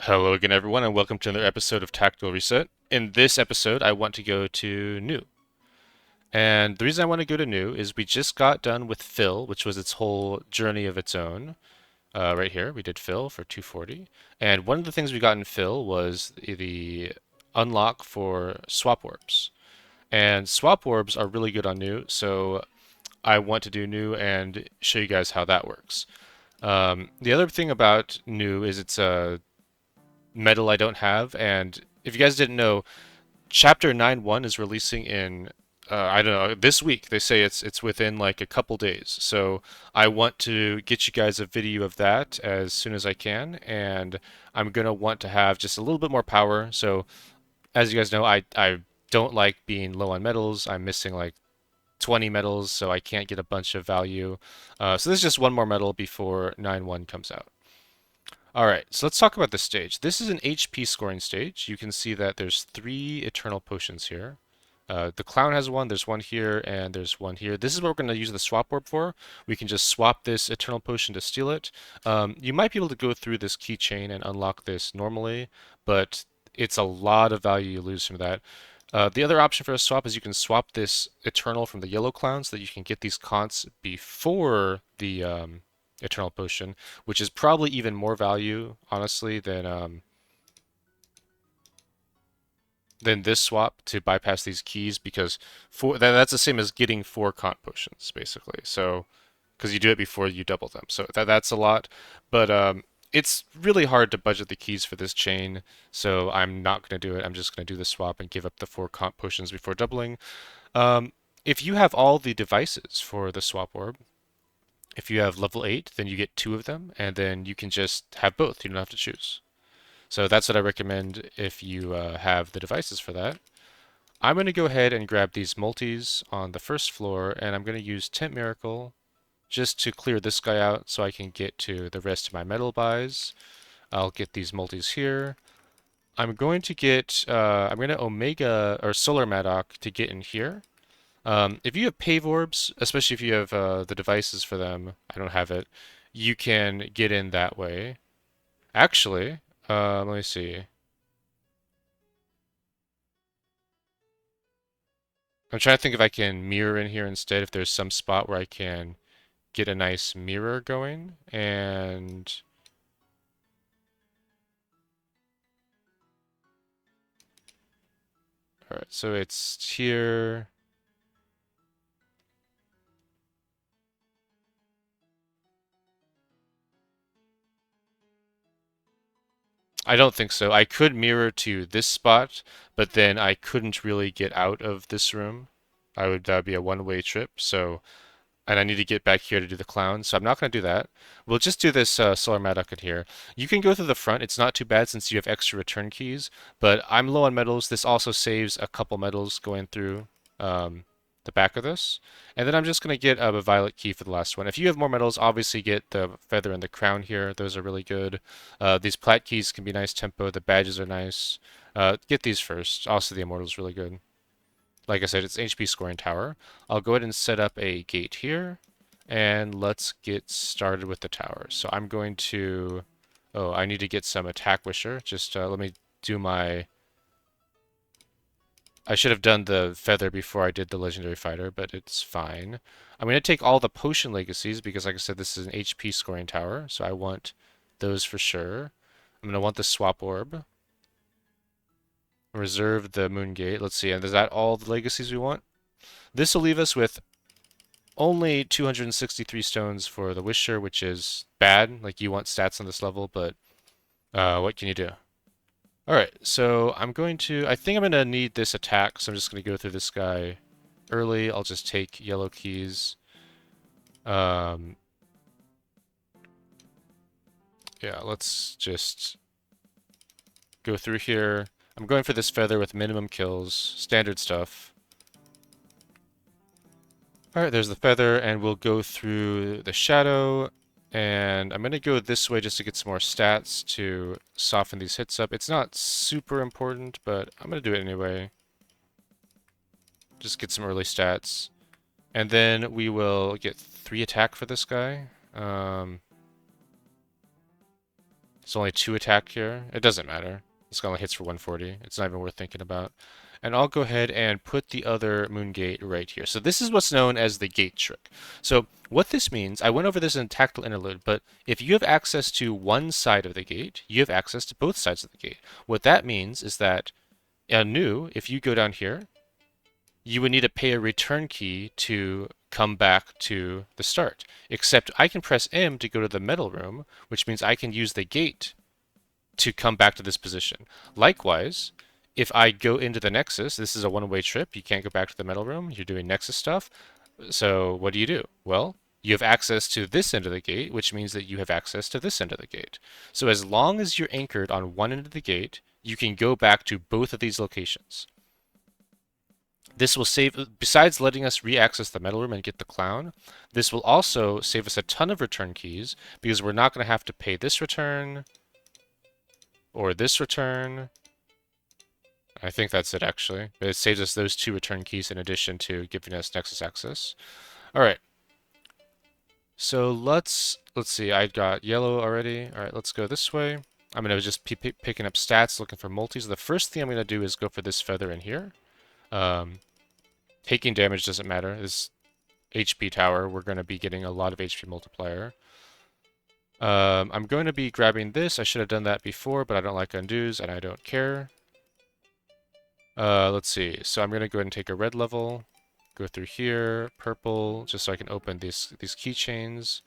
Hello again, everyone, and welcome to another episode of Tactical Reset. In this episode, I want to go to new. And the reason I want to go to new is we just got done with fill, which was its whole journey of its own. Right here, we did fill for 240. And one of the things we got in fill was the unlock for swap orbs. And swap orbs are really good on new, so I want to do new and show you guys how that works. The other thing about new is it's a metal I don't have, and if you guys didn't know, Chapter 9.1 is releasing in I don't know, this week. They say it's within like a couple days. So I want to get you guys a video of that as soon as I can, and I'm gonna want to have just a little bit more power. So as you guys know, I don't like being low on metals. I'm missing like 20 metals, so I can't get a bunch of value. So this is just one more metal before 9.1 comes out. All right, so let's talk about this stage. This is an HP scoring stage. You can see that there's 3 eternal potions here. The clown has one, there's one here, and there's one here. This is what we're going to use the swap orb for. We can just swap this eternal potion to steal it. You might be able to go through this keychain and unlock this normally, but it's a lot of value you lose from that. The other option for a swap is you can swap this eternal from the yellow clown so that you can get these conts before the eternal potion, which is probably even more value, honestly, than this swap to bypass these keys because that's the same as getting 4 cont potions basically. So because you do it before you double them, so that's a lot, but it's really hard to budget the keys for this chain, so I'm not going to do it. I'm just going to do the swap and give up the 4 cont potions before doubling. Um, if you have all the devices for the swap orb, if you have level 8, then you get 2 of them, and then you can just have both. You don't have to choose. So that's what I recommend if you have the devices for that. I'm going to go ahead and grab these multis on the first floor, and I'm going to use Tent Miracle just to clear this guy out so I can get to the rest of my metal buys. I'll get these multis here. I'm going to Omega or Solar Madoc to get in here. If you have Pave Orbs, especially if you have the devices for them, I don't have it, you can get in that way. Actually, let me see. I'm trying to think if I can mirror in here instead, if there's some spot where I can get a nice mirror going. And all right, so it's here. I don't think so. I could mirror to this spot, but then I couldn't really get out of this room. That would be a one-way trip. So, and I need to get back here to do the clown, so I'm not going to do that. We'll just do this Solar Madoc in here. You can go through the front. It's not too bad since you have extra return keys, but I'm low on metals. This also saves a couple metals going through um, the back of this. And then I'm just going to get a violet key for the last one. If you have more metals, obviously get the feather and the crown here. Those are really good. These plat keys can be nice tempo. The badges are nice. Get these first. Also, the immortal is really good. Like I said, it's HP scoring tower. I'll go ahead and set up a gate here, and let's get started with the tower. So I'm going to, oh, I need to get some attack wisher. Just let me do my, I should have done the feather before I did the legendary fighter, but it's fine. I'm going to take all the potion legacies because, like I said, this is an HP scoring tower, so I want those for sure. I'm going to want the swap orb. Reserve the moon gate. Let's see, and is that all the legacies we want? This will leave us with only 263 stones for the Wisher, which is bad. Like, you want stats on this level, but what can you do? Alright, so I think I'm going to need this attack, so I'm just going to go through this guy early. I'll just take yellow keys. Um, yeah, let's just go through here. I'm going for this feather with minimum kills, standard stuff. Alright, there's the feather, and we'll go through the shadow, and I'm going to go this way just to get some more stats to soften these hits up. It's not super important, but I'm going to do it anyway. Just get some early stats. And then we will get 3 attack for this guy. It's only 2 attack here. It doesn't matter. It's only hits for 140. It's not even worth thinking about. And I'll go ahead and put the other moon gate right here. So this is what's known as the gate trick. So what this means, I went over this in Tactile Interlude, but if you have access to one side of the gate, you have access to both sides of the gate. What that means is that new, if you go down here, you would need to pay a return key to come back to the start. Except I can press M to go to the metal room, which means I can use the gate to come back to this position. Likewise, if I go into the Nexus, this is a one-way trip. You can't go back to the metal room. You're doing Nexus stuff. So what do? Well, you have access to this end of the gate, which means that you have access to this end of the gate. So as long as you're anchored on one end of the gate, you can go back to both of these locations. This will save, besides letting us re-access the metal room and get the clown, this will also save us a ton of return keys because we're not going to have to pay this return or this return. I think that's it actually. But it saves us those 2 return keys in addition to giving us Nexus access. All right. So let's see. I got yellow already. All right, let's go this way. I'm going to just be picking up stats, looking for multis. The first thing I'm going to do is go for this feather in here. Taking damage doesn't matter. This HP tower, we're going to be getting a lot of HP multiplier. I'm going to be grabbing this. I should have done that before, but I don't like undos, and I don't care. Let's see. So I'm going to go ahead and take a red level, go through here, purple, just so I can open these keychains.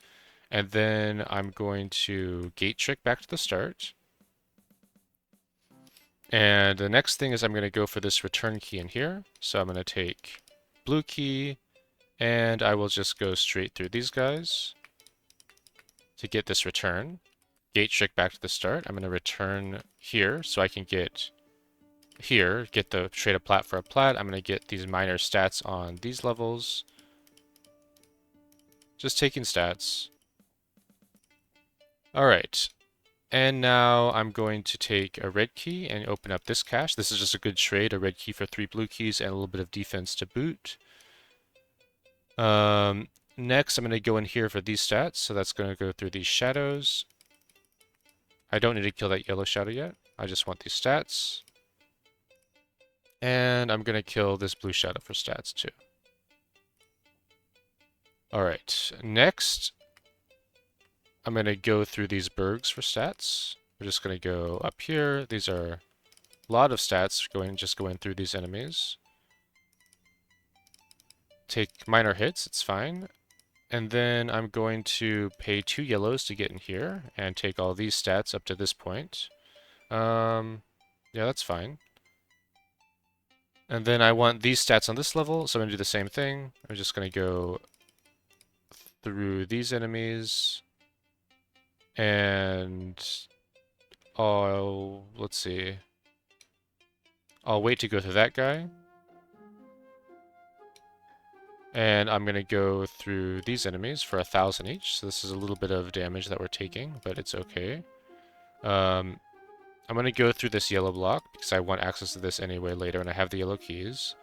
And then I'm going to gate trick back to the start. And the next thing is I'm going to go for this return key in here. So I'm going to take blue key, and I will just go straight through these guys to get this return. Gate trick back to the start. I'm going to return here so I can get here, get the trade a plat for a plat. I'm going to get these minor stats on these levels. Just taking stats. All right. And now I'm going to take a red key and open up this cache. This is just a good trade, a red key for 3 blue keys and a little bit of defense to boot. Next, I'm going to go in here for these stats. So that's going to go through these shadows. I don't need to kill that yellow shadow yet. I just want these stats. And I'm going to kill this blue shadow for stats too. All right, next, I'm going to go through these bergs for stats. We're just going to go up here. These are a lot of stats just going through these enemies. Take minor hits, it's fine. And then I'm going to pay 2 yellows to get in here and take all these stats up to this point. Yeah, that's fine. And then I want these stats on this level, so I'm going to do the same thing. I'm just going to go through these enemies. And let's see. I'll wait to go through that guy. And I'm going to go through these enemies for 1,000 each. So this is a little bit of damage that we're taking, but it's okay. I'm going to go through this yellow block because I want access to this anyway later, and I have the yellow keys.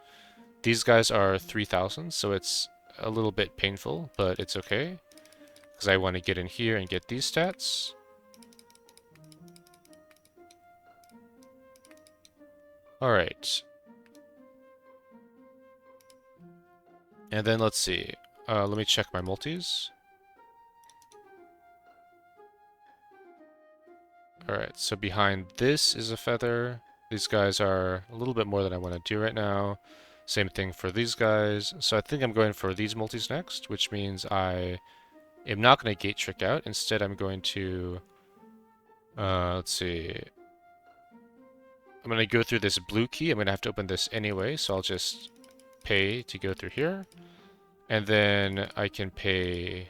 These guys are 3,000, so it's a little bit painful, but it's okay. Because I want to get in here and get these stats. Alright. And then let's see. Let me check my multis. Alright, so behind this is a feather. These guys are a little bit more than I want to do right now. Same thing for these guys. So I think I'm going for these multis next, which means I am not going to gate trick out. Instead, I'm going to... let's see. I'm going to go through this blue key. I'm going to have to open this anyway, so I'll just pay to go through here. And then I can pay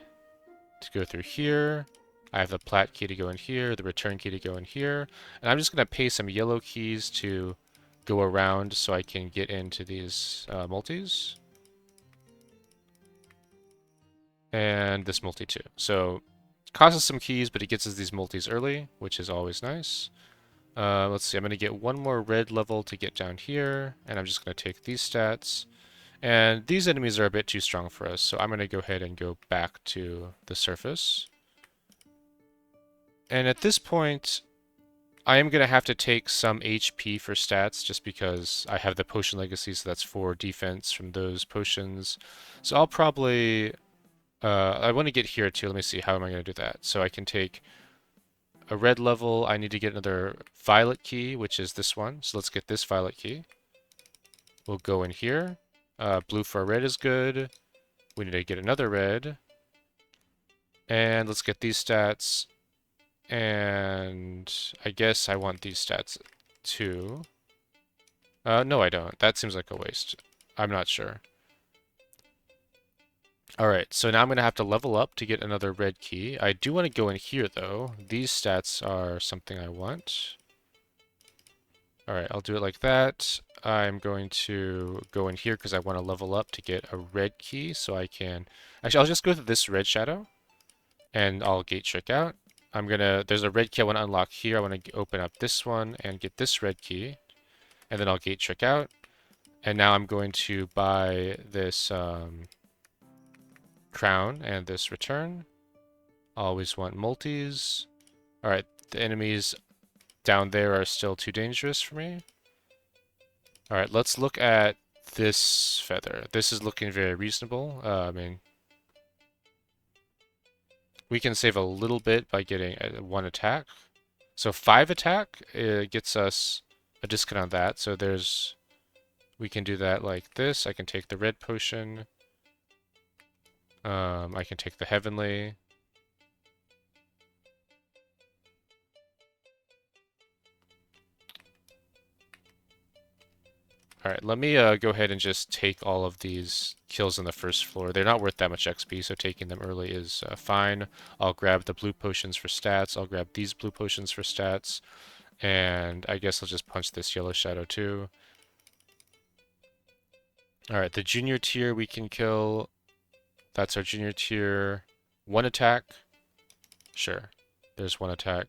to go through here. I have the plat key to go in here, the return key to go in here. And I'm just going to pay some yellow keys to go around so I can get into these multis. And this multi too. So it costs us some keys, but it gets us these multis early, which is always nice. Let's see, I'm going to get one more red level to get down here, and I'm just going to take these stats. And these enemies are a bit too strong for us, so I'm going to go ahead and go back to the surface. And at this point, I am going to have to take some HP for stats just because I have the potion legacy, so that's 4 defense from those potions. So I'll probably... I want to get here too. Let me see. How am I going to do that? So I can take a red level. I need to get another violet key, which is this one. So let's get this violet key. We'll go in here. Blue for a red is good. We need to get another red. And let's get these stats. And I guess I want these stats too. No, I don't. That seems like a waste. I'm not sure. Alright, so now I'm going to have to level up to get another red key. I do want to go in here, though. These stats are something I want. Alright, I'll do it like that. I'm going to go in here because I want to level up to get a red key, so I can... Actually, I'll just go through this red shadow, and I'll gate trick out. There's a red key I want to unlock here. I want to open up this one and get this red key, and then I'll gate trick out. And now I'm going to buy this crown and this return. Always want multis. Alright, the enemies down there are still too dangerous for me. Alright, let's look at this feather. This is looking very reasonable. I mean, we can save a little bit by getting 1 attack. So 5 attack gets us a discount on that. So we can do that like this. I can take the red potion. I can take the heavenly. Alright, let me go ahead and just take all of these kills on the first floor. They're not worth that much XP, so taking them early is fine. I'll grab the blue potions for stats. I'll grab these blue potions for stats. And I guess I'll just punch this yellow shadow too. Alright, the junior tier we can kill. That's our junior tier. 1 attack. Sure. There's 1 attack.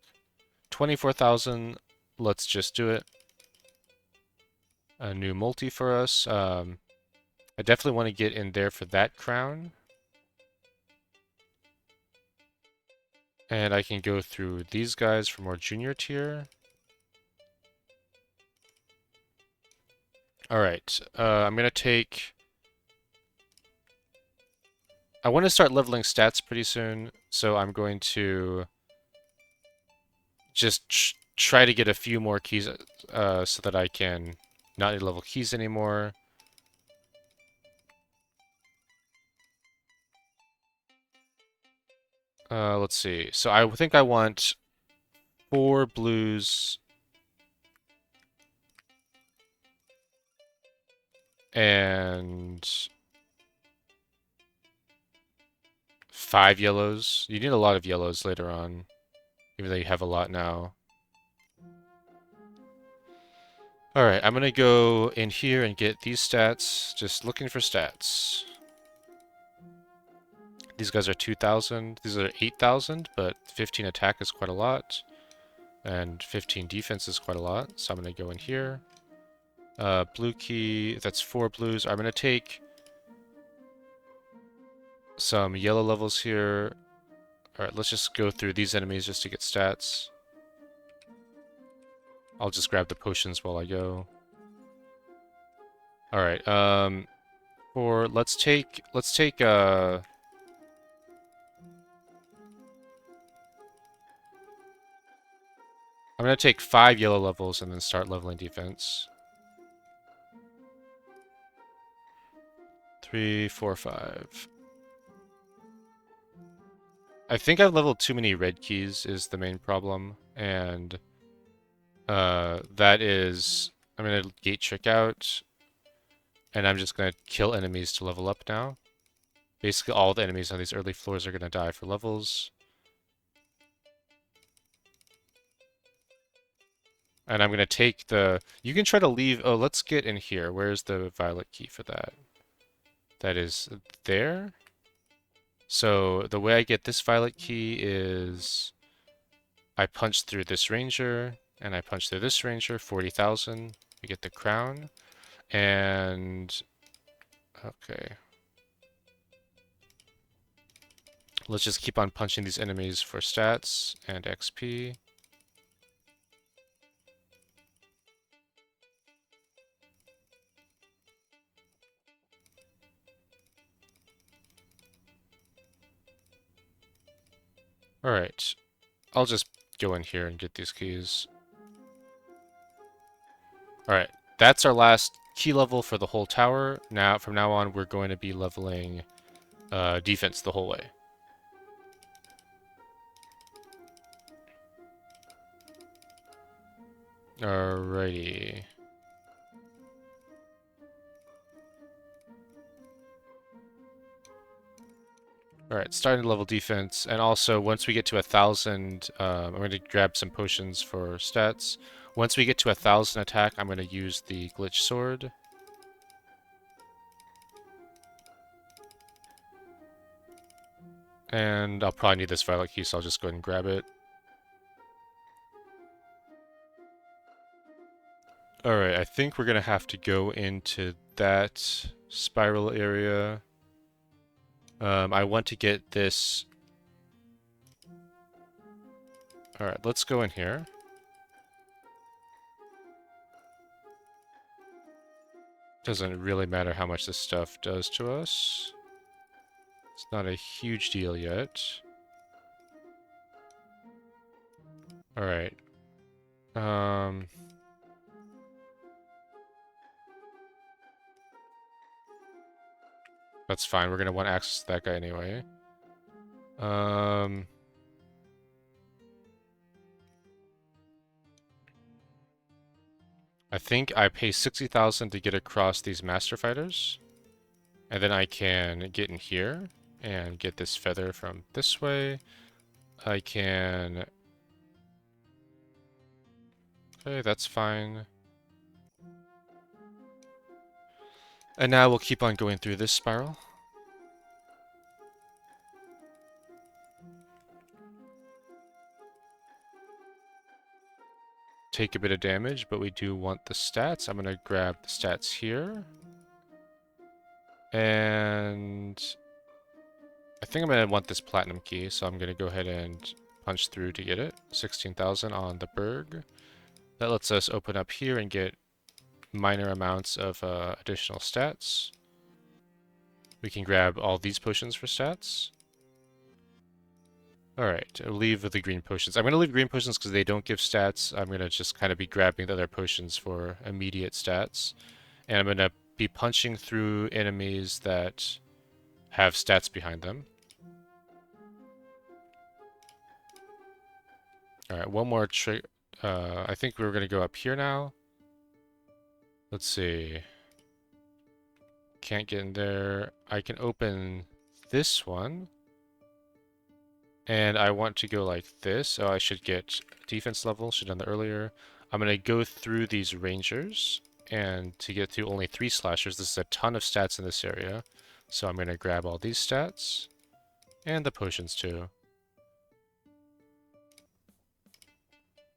24,000. Let's just do it. A new multi for us. I definitely want to get in there for that crown. And I can go through these guys for more junior tier. Alright, I'm going to take... I want to start leveling stats pretty soon, so I'm going to just try to get a few more keys so that I can not need level keys anymore. Let's see. So I think I want 4 blues and 5 yellows. You need a lot of yellows later on, even though you have a lot now. Alright, I'm gonna go in here and get these stats. Just looking for stats. These guys are 2,000. These are 8,000, but 15 attack is quite a lot. And 15 defense is quite a lot. So I'm gonna go in here. Blue key, that's 4 blues. I'm gonna take some yellow levels here. Alright, let's just go through these enemies just to get stats. I'll just grab the potions while I go. Alright, let's take I'm gonna take 5 yellow levels and then start leveling defense. 3, 4, 5. I think I've leveled too many red keys is the main problem, and that is... I'm gonna gate trick out, and I'm just gonna kill enemies to level up now. Basically all the enemies on these early floors are gonna die for levels. And I'm gonna take the... You can try to leave... Oh, let's get in here. Where's the violet key for that? That is there. So the way I get this violet key is I punch through this ranger, and I punch through this ranger, 40,000. We get the crown. And... Okay. Let's just keep on punching these enemies for stats and XP. Alright, I'll just go in here and get these keys. Alright, that's our last key level for the whole tower. Now, from now on, we're going to be leveling defense the whole way. Alrighty. Alright, starting to level defense, and also once we get to 1,000, I'm going to grab some potions for stats. Once we get to 1,000 attack, I'm going to use the glitch sword. And I'll probably need this violet key, so I'll just go ahead and grab it. Alright, I think we're going to have to go into that spiral area. I want to get this... Alright, let's go in here. Doesn't really matter how much this stuff does to us. It's not a huge deal yet. Alright. That's fine. We're gonna want access to that guy anyway. I think I pay 60,000 to get across these master fighters. And then I can get in here and get this feather from this way. I can... Okay, that's fine. And now we'll keep on going through this spiral. Take a bit of damage, but we do want the stats. I'm going to grab the stats here. And I think I'm going to want this platinum key, so I'm going to go ahead and punch through to get it. 16,000 on the Berg. That lets us open up here and get minor amounts of additional stats. We can grab all these potions for stats. Alright, I'll leave the green potions. I'm going to leave green potions because they don't give stats. I'm going to just kind of be grabbing the other potions for immediate stats. And I'm going to be punching through enemies that have stats behind them. Alright, one more trick. I think we're going to go up here now. Let's see. Can't get in there. I can open this one. And I want to go like this. So I should get defense level. Should have done that earlier. I'm going to go through these rangers. And to get through only 3 slashers, this is a ton of stats in this area. So I'm going to grab all these stats. And the potions too.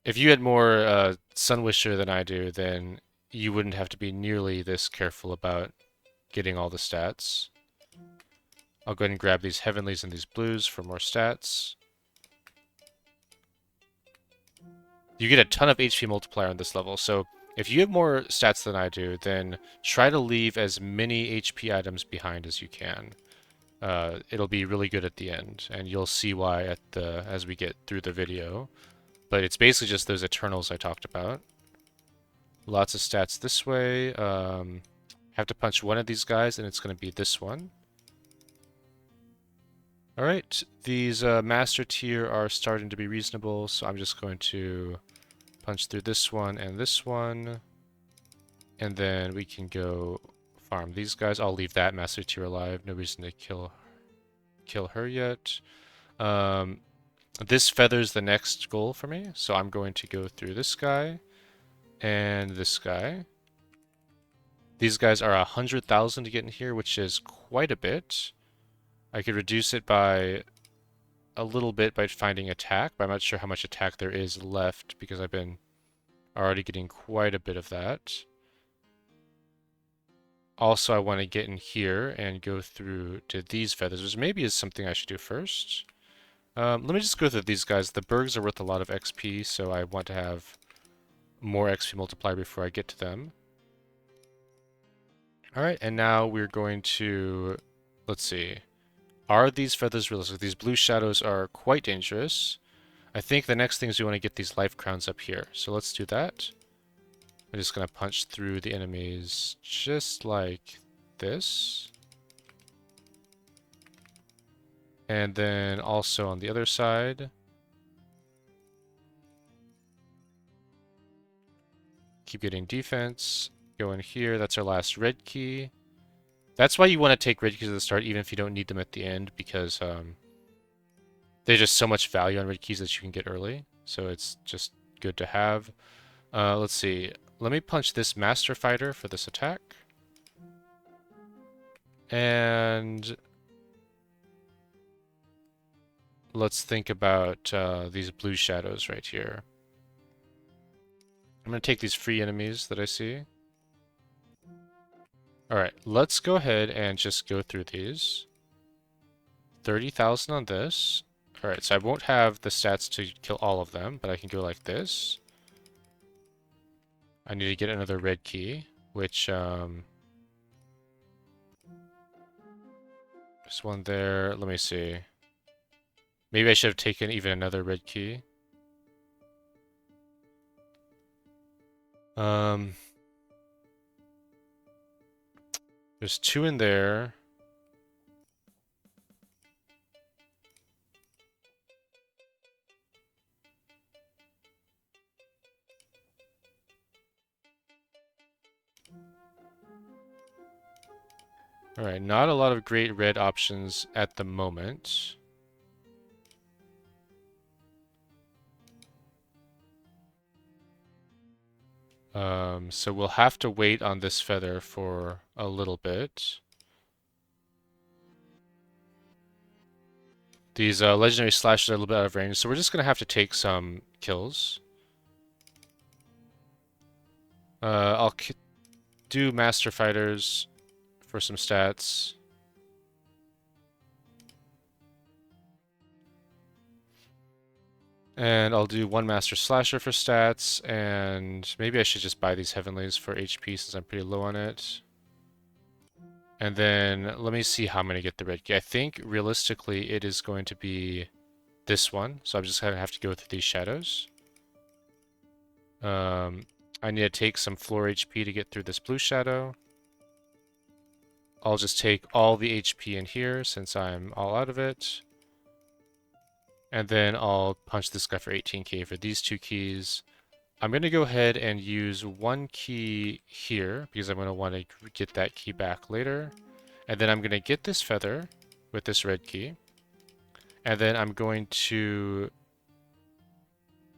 If you had more Sunwisher than I do, then you wouldn't have to be nearly this careful about getting all the stats. I'll go ahead and grab these heavenlies and these blues for more stats. You get a ton of HP multiplier on this level, so if you have more stats than I do, then try to leave as many HP items behind as you can. It'll be really good at the end, and you'll see why as we get through the video. But it's basically just those Eternals I talked about. Lots of stats this way. Have to punch one of these guys, and it's going to be this one. Alright, these master tier are starting to be reasonable, so I'm just going to punch through this one and this one. And then we can go farm these guys. I'll leave that master tier alive. No reason to kill her yet. This feather's the next goal for me, so I'm going to go through this guy and this guy. These guys are 100,000 to get in here, which is quite a bit. I could reduce it by a little bit by finding attack, but I'm not sure how much attack there is left because I've been already getting quite a bit of that. Also, I want to get in here and go through to these feathers, which maybe is something I should do first. Let me just go through these guys. The bergs are worth a lot of XP, so I want to have more XP multiplier before I get to them. Alright, and now we're going to... Let's see. Are these feathers realistic? These blue shadows are quite dangerous. I think the next thing is we want to get these life crowns up here. So let's do that. I'm just going to punch through the enemies just like this. And then also on the other side. Keep getting defense. Go in here. That's our last red key. That's why you want to take red keys at the start, even if you don't need them at the end, because there's just so much value on red keys that you can get early. So it's just good to have. Let's see. Let me punch this Master Fighter for this attack. And let's think about these blue shadows right here. I'm going to take these free enemies that I see. Alright, let's go ahead and just go through these. 30,000 on this. Alright, so I won't have the stats to kill all of them, but I can go like this. I need to get another red key, which, there's one there. Let me see. Maybe I should have taken even another red key. There's two in there. Alright, not a lot of great red options at the moment. So we'll have to wait on this feather for a little bit. These legendary slashes are a little bit out of range, so we're just going to have to take some kills. I'll do Master Fighters for some stats. And I'll do one Master Slasher for stats, and maybe I should just buy these Heavenlies for HP since I'm pretty low on it. And then let me see how I'm going to get the red key. I think realistically it is going to be this one, so I'm just going to have to go through these shadows. I need to take some floor HP to get through this blue shadow. I'll just take all the HP in here since I'm all out of it. And then I'll punch this guy for 18k for these two keys. I'm going to go ahead and use one key here because I'm going to want to get that key back later. And then I'm going to get this feather with this red key. And then I'm going to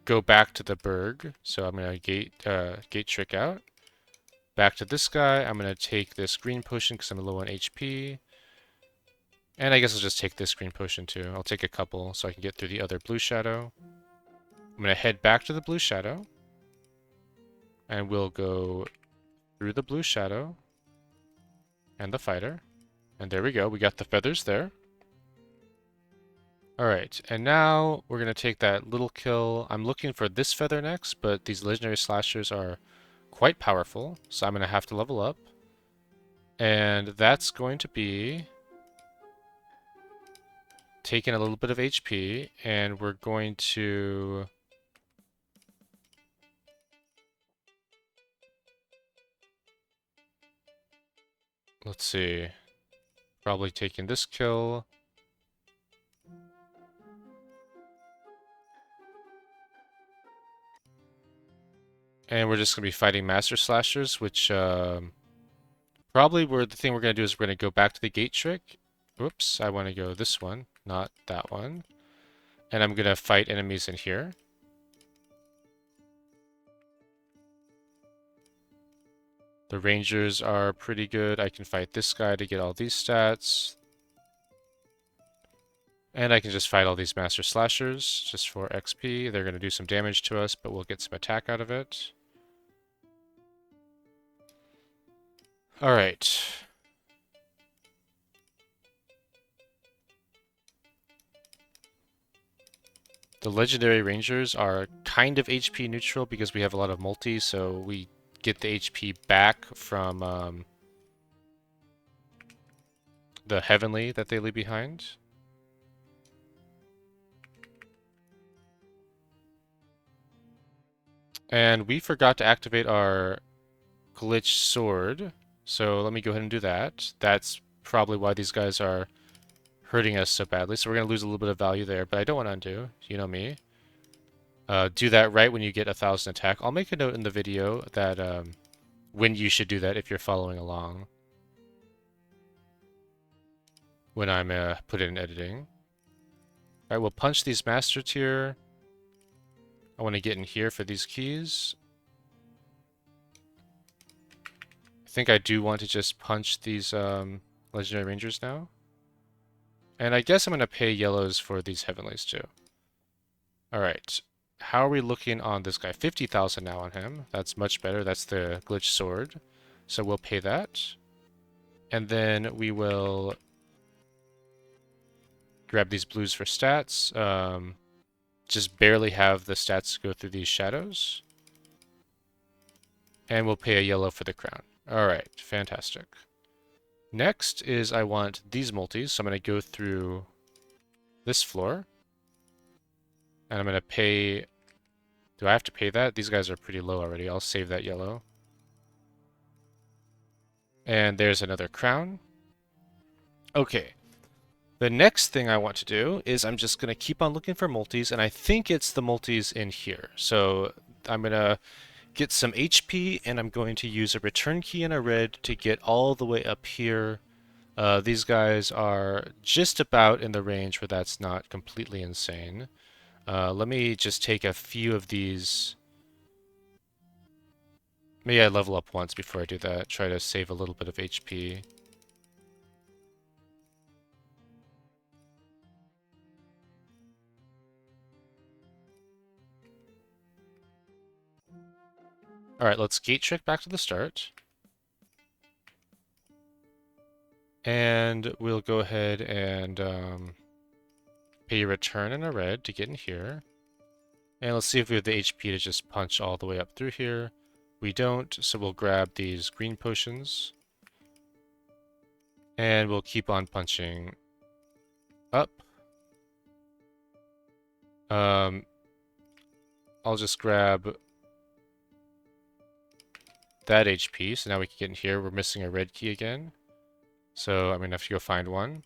go back to the Berg. So I'm going to gate trick out. Back to this guy. I'm going to take this green potion because I'm low on HP. And I guess I'll just take this green potion too. I'll take a couple so I can get through the other blue shadow. I'm going to head back to the blue shadow. And we'll go through the blue shadow and the fighter. And there we go. We got the feathers there. Alright, and now we're going to take that little kill. I'm looking for this feather next, but these legendary slashers are quite powerful, so I'm going to have to level up. And that's going to be taking a little bit of HP, and we're going to... Let's see. Probably taking this kill. And we're just going to be fighting Master Slashers, which probably the thing we're going to do is we're going to go back to the gate trick. Whoops, I want to go this one, not that one. And I'm going to fight enemies in here. The Rangers are pretty good. I can fight this guy to get all these stats. And I can just fight all these Master Slashers just for XP. They're going to do some damage to us, but we'll get some attack out of it. Alright. The legendary rangers are kind of HP neutral because we have a lot of multi, so we get the HP back from the heavenly that they leave behind. And we forgot to activate our glitch sword, so let me go ahead and do that. That's probably why these guys are hurting us so badly, so we're going to lose a little bit of value there, but I don't want to undo. You know me. Do that right when you get 1,000 attack. I'll make a note in the video that when you should do that if you're following along when I'm put it in editing. Alright, we'll punch these master tier. I want to get in here for these keys. I think I do want to just punch these legendary rangers now. And I guess I'm going to pay yellows for these heavenlies too. Alright. How are we looking on this guy? 50,000 now on him. That's much better. That's the glitch sword. So we'll pay that. And then we will grab these blues for stats. Just barely have the stats go through these shadows. And we'll pay a yellow for the crown. Alright, fantastic. Next is I want these multis, so I'm going to go through this floor. And I'm going to pay... Do I have to pay that? These guys are pretty low already. I'll save that yellow. And there's another crown. Okay. The next thing I want to do is I'm just going to keep on looking for multis, and I think it's the multis in here. So I'm going to get some HP, and I'm going to use a return key and a red to get all the way up here. These guys are just about in the range where that's not completely insane. Let me just take a few of these. Maybe I level up once before I do that. Try to save a little bit of HP. Alright, let's gate trick back to the start. And we'll go ahead and pay a return and a red to get in here. And let's see if we have the HP to just punch all the way up through here. We don't, so we'll grab these green potions. And we'll keep on punching up. I'll just grab that HP, so now we can get in here. We're missing a red key again. So I'm gonna have to go find one.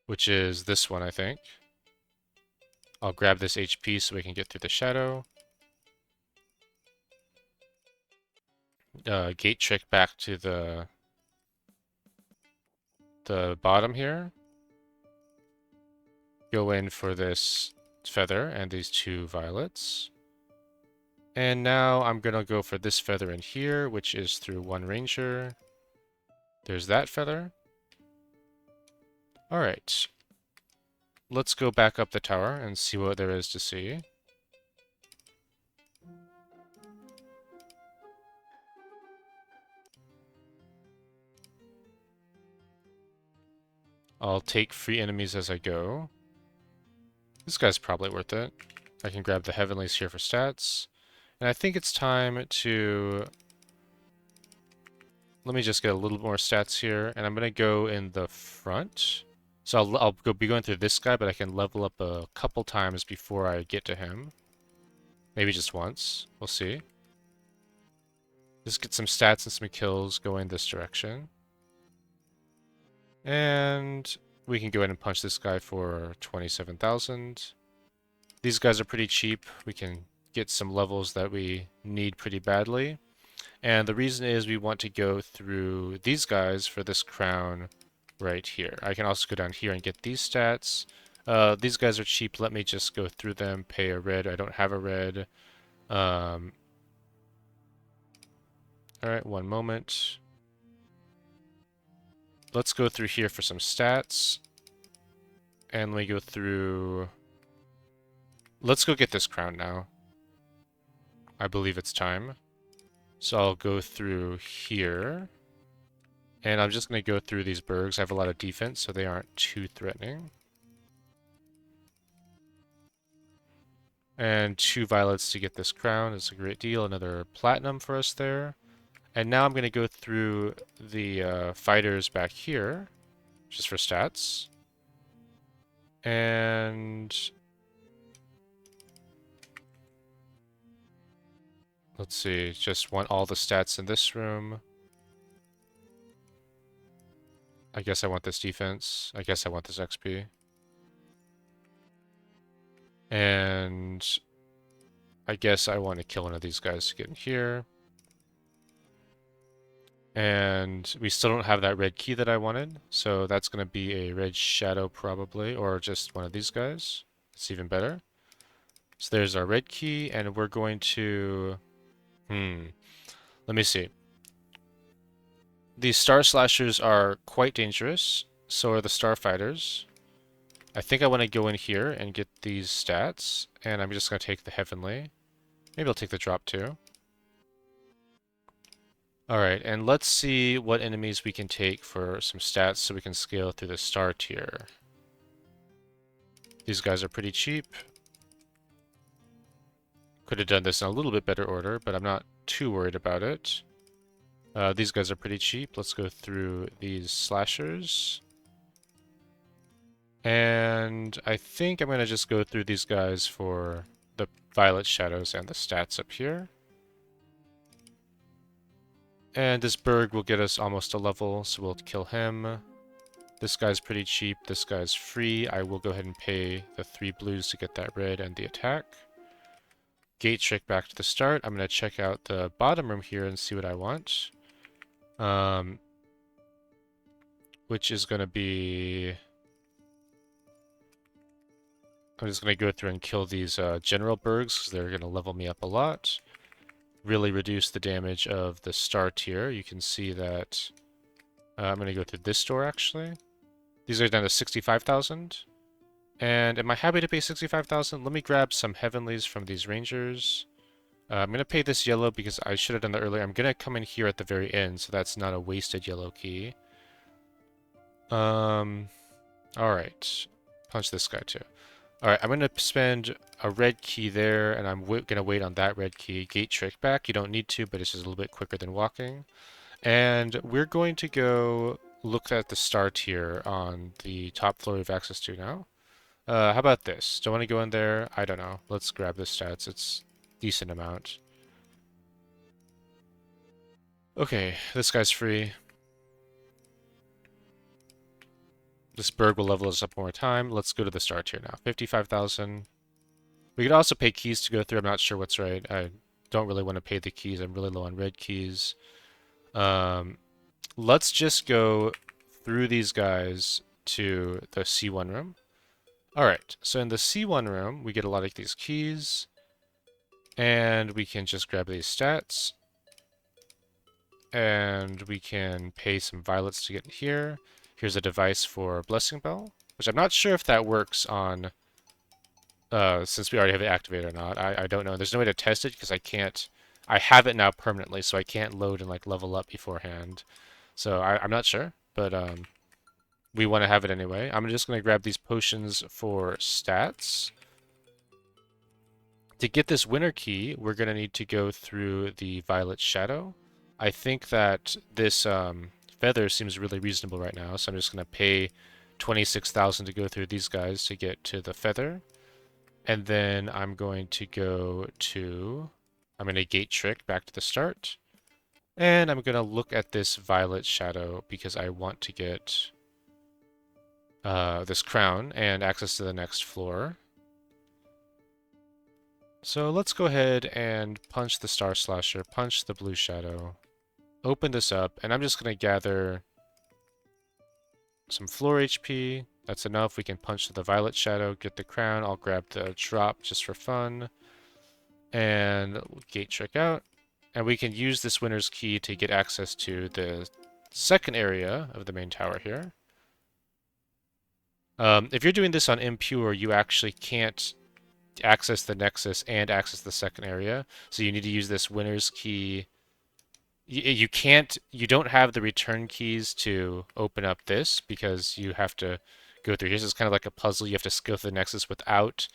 Which is this one, I think. I'll grab this HP so we can get through the shadow. Gate trick back to the bottom here. Go in for this feather and these two violets. And now I'm gonna go for this feather in here, which is through one ranger. There's that feather. Alright. Let's go back up the tower and see what there is to see. I'll take free enemies as I go. This guy's probably worth it. I can grab the heavenlies here for stats. And I think it's time to... Let me just get a little more stats here. And I'm going to go in the front. So I'll be going through this guy, but I can level up a couple times before I get to him. Maybe just once. We'll see. Just get some stats and some kills going this direction. And we can go ahead and punch this guy for 27,000. These guys are pretty cheap. We can get some levels that we need pretty badly. And the reason is we want to go through these guys for this crown right here. I can also go down here and get these stats. These guys are cheap. Let me just go through them, pay a red. I don't have a red. Alright, one moment. Let's go through here for some stats. And let me go through... Let's go get this crown now. I believe it's time. So I'll go through here. And I'm just going to go through these bergs. I have a lot of defense, so they aren't too threatening. And 2 violets to get this crown is a great deal. Another platinum for us there. And now I'm going to go through the fighters back here, just for stats. And let's see, just want all the stats in this room. I guess I want this defense. I guess I want this XP. And I guess I want to kill one of these guys to get in here. And we still don't have that red key that I wanted, so that's going to be a red shadow probably, or just one of these guys. It's even better. So there's our red key, and we're going to... let me see. These Star Slashers are quite dangerous, so are the Starfighters. I think I want to go in here and get these stats, and I'm just going to take the Heavenly. Maybe I'll take the drop too. Alright, and let's see what enemies we can take for some stats so we can scale through the star tier. These guys are pretty cheap. Could have done this in a little bit better order, but I'm not too worried about it. These guys are pretty cheap. Let's go through these slashers. And I think I'm going to just go through these guys for the violet shadows and the stats up here. And this Berg will get us almost a level, so we'll kill him. This guy's pretty cheap, this guy's free. I will go ahead and pay the 3 blues to get that red and the attack. Gate trick back to the start. I'm going to check out the bottom room here and see what I want. Which is going to be... I'm just going to go through and kill these general Bergs, because they're going to level me up a lot. Really reduce the damage of the star tier. You can see that I'm going to go through this door, actually. These are down to 65,000. And am I happy to pay 65,000? Let me grab some heavenlies from these rangers. I'm going to pay this yellow because I should have done that earlier. I'm going to come in here at the very end, so that's not a wasted yellow key. Alright. Punch this guy, too. Alright, I'm going to spend a red key there, and I'm going to wait on that red key. Gate trick back. You don't need to, but it's just a little bit quicker than walking. And we're going to go look at the star tier on the top floor we have access to now. How about this? Do I want to go in there? I don't know. Let's grab the stats. It's a decent amount. Okay, this guy's free. This Berg will level us up one more time. Let's go to the star tier now. 55,000. We could also pay keys to go through. I'm not sure what's right. I don't really want to pay the keys. I'm really low on red keys. Let's just go through these guys to the C1 room. Alright, so in the C1 room, we get a lot of these keys. And we can just grab these stats. And we can pay some violets to get in here. Here's a device for Blessing Bell, which I'm not sure if that works on, since we already have it activated or not. I don't know. There's no way to test it because I have it now permanently, so I can't load and like level up beforehand. So I'm not sure, but we want to have it anyway. I'm just going to grab these potions for stats. To get this winner key, we're going to need to go through the Violet Shadow. I think that this feather seems really reasonable right now, so I'm just going to pay 26,000 to go through these guys to get to the feather. And then I'm going to go to... I'm going to gate trick back to the start. And I'm going to look at this Violet Shadow because I want to get this crown and access to the next floor. So let's go ahead and punch the Star Slasher, punch the Blue Shadow, open this up, and I'm just going to gather some floor HP. That's enough. We can punch the Violet Shadow, get the crown. I'll grab the drop just for fun. And gate trick out. And we can use this winner's key to get access to the second area of the main tower here. If you're doing this on Impure, you actually can't access the Nexus and access the second area. So you need to use this winner's key you don't have the return keys to open up this because you have to go through here. So it's kind of like a puzzle. You have to go through the Nexus without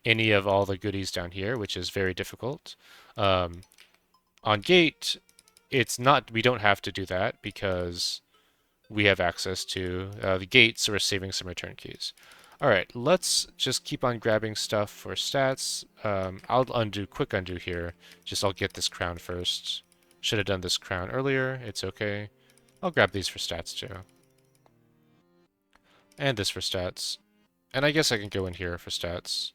any of all the goodies down here, which is very difficult. Um, on Gate, it's not, we don't have to do that because we have access to the gates, so we're saving some return keys. All right, let's just keep on grabbing stuff for stats. I'll quick undo here. Just I'll get this crown first. Should have done this crown earlier. It's okay. I'll grab these for stats too. And this for stats. And I guess I can go in here for stats.